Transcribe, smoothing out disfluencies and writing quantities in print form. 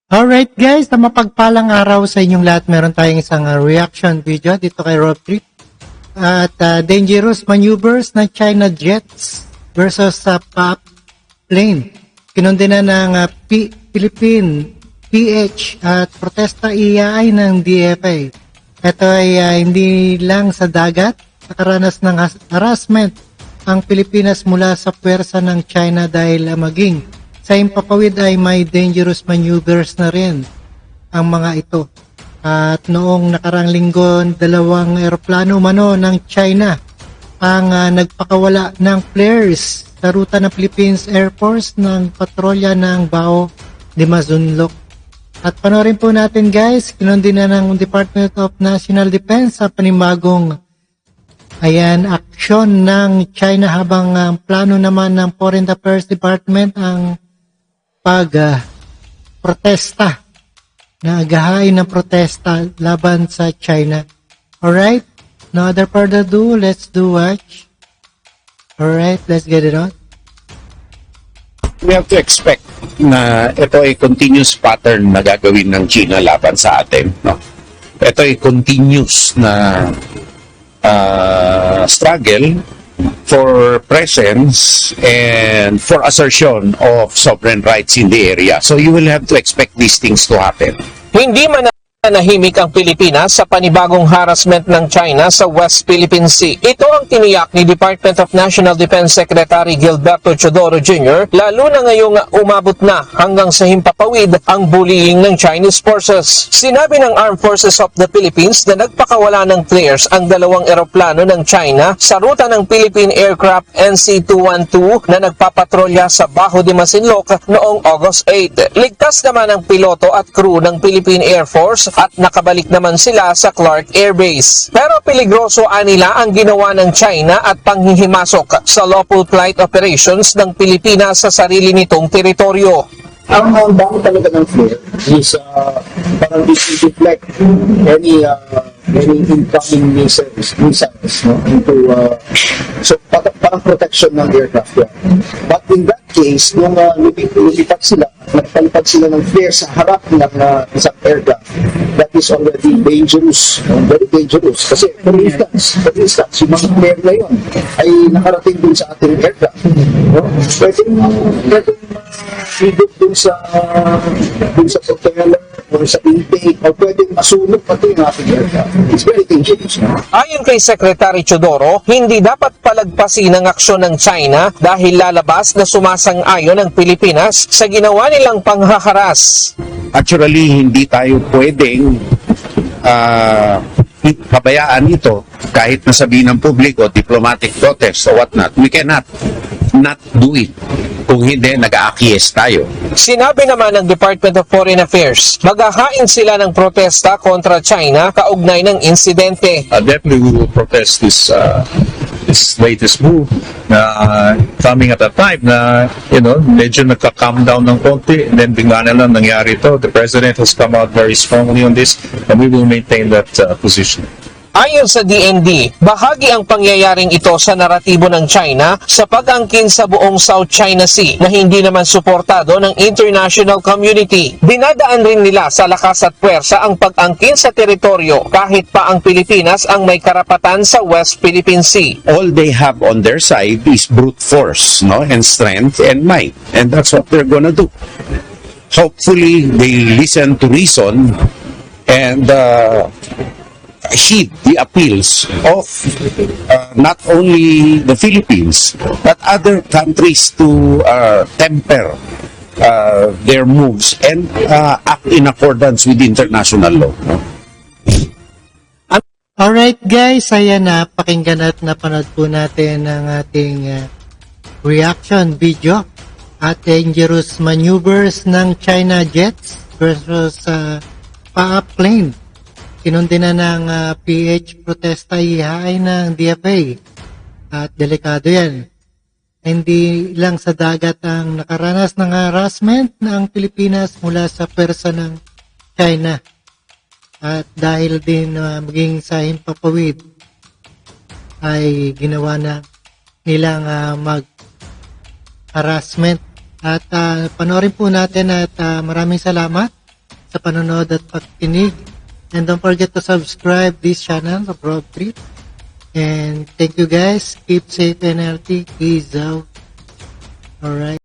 Alright guys, na mapagpalang araw sa inyong lahat. Meron tayong isang reaction video dito kay Rob Trip. At dangerous maneuvers ng China jets versus sa PAP plane. Kinundina ng Philippine PH at protesta EAI ng DFA. Ito ay hindi lang sa dagat, nakaranas ng harassment ang Pilipinas mula sa puwersa ng China dahil maging sa himpapawid ay may dangerous maneuvers na rin ang mga ito. At noong nakarang linggo, dalawang eroplano umano ng China ang nagpakawala ng flares sa ruta ng Philippines Air Force ng patrolya ng Bao de Mazunlok. At panoorin po natin guys, kinundi na ng Department of National Defense sa panibagong aksyon ng China habang plano naman ng Foreign Affairs Department ang protesta na agahain ng protesta laban sa China. Alright, no other further ado, let's do watch. Alright, let's get it on. We have to expect na ito ay continuous pattern na gagawin ng China laban sa atin. No? Ito ay continuous na struggle for presence and for assertion of sovereign rights in the area. So you will have to expect these things to happen. Hindi mananahimik ang Pilipinas sa panibagong harassment ng China sa West Philippine Sea. Ito ang tiniyak ni Department of National Defense Secretary Gilberto Chodoro Jr. lalo na ngayong umabot na hanggang sa himpapawid ang bullying ng Chinese forces. Sinabi ng Armed Forces of the Philippines na nagpakawala ng flares ang dalawang eroplano ng China sa ruta ng Philippine Aircraft NC-212 na nagpapatrolya sa Bajo de Masinloc noong August 8. Ligtas naman ang piloto at crew ng Philippine Air Force at nakabalik naman sila sa Clark Air Base. Pero peligroso nila ang ginawa ng China at panghihimasok sa lawful flight operations ng Pilipinas sa sarili nitong teritoryo. Ang dami talaga ng flare is parang deflect any incoming missiles no, into so parang protection ng aircraft yan. But in that case, nung lumipad sila, nagpalipad sila ng flare sa harap ng isang aircraft, that is already dangerous, very dangerous. Kasi for instance, yung mga flare na yun ay nakarating dun sa ating aircraft. No? Pwedeng higit dun sa propeller or sa intake o pwedeng masunog pati yung ating aircraft. It's very dangerous. Ayon kay Secretary Chodoro, hindi dapat palagpasin ang aksyon ng China dahil lalabas na sumasang-ayon ang Pilipinas sa ginawa nilang panghaharas. Actually, hindi tayo pwedeng pabayaan ito kahit nasabihin ng publiko, diplomatic protest or whatnot. We cannot not do it kung hindi nag-aakies tayo. Sinabi naman ng Department of Foreign Affairs, maghahain sila ng protesta kontra China kaugnay ng insidente. Definitely we will protest this latest move coming at a time na medyo nagka-calm down ng konti and then bigla na lang nangyari ito. The President has come out very strongly on this and we will maintain that position. Ayon sa DND, bahagi ang pangyayaring ito sa naratibo ng China sa pag-angkin sa buong South China Sea na hindi naman suportado ng international community. Dinadaan rin nila sa lakas at puwersa ang pag-angkin sa teritoryo kahit pa ang Pilipinas ang may karapatan sa West Philippine Sea. All they have on their side is brute force, no, and strength and might. And that's what they're gonna do. Hopefully, they listen to reason and heed the appeals of not only the Philippines but other countries to temper their moves and act in accordance with international law. Alright guys, ayan na, pakinggan at napanood po natin ang ating reaction video at dangerous maneuvers ng China jets versus PAP plane. Kinundi na ng PH protesta ihaay ng DFA at delikado yan. Hindi lang sa dagat ang nakaranas ng harassment ng Pilipinas mula sa pwersa ng China. At dahil din maging sa himpapawid ay ginawa na nilang mag-harassment. At panoorin po natin at maraming salamat sa panonood at pagkinig. And don't forget to subscribe this channel of Rob Trip. And thank you guys. Keep safe and healthy. Peace out. Alright.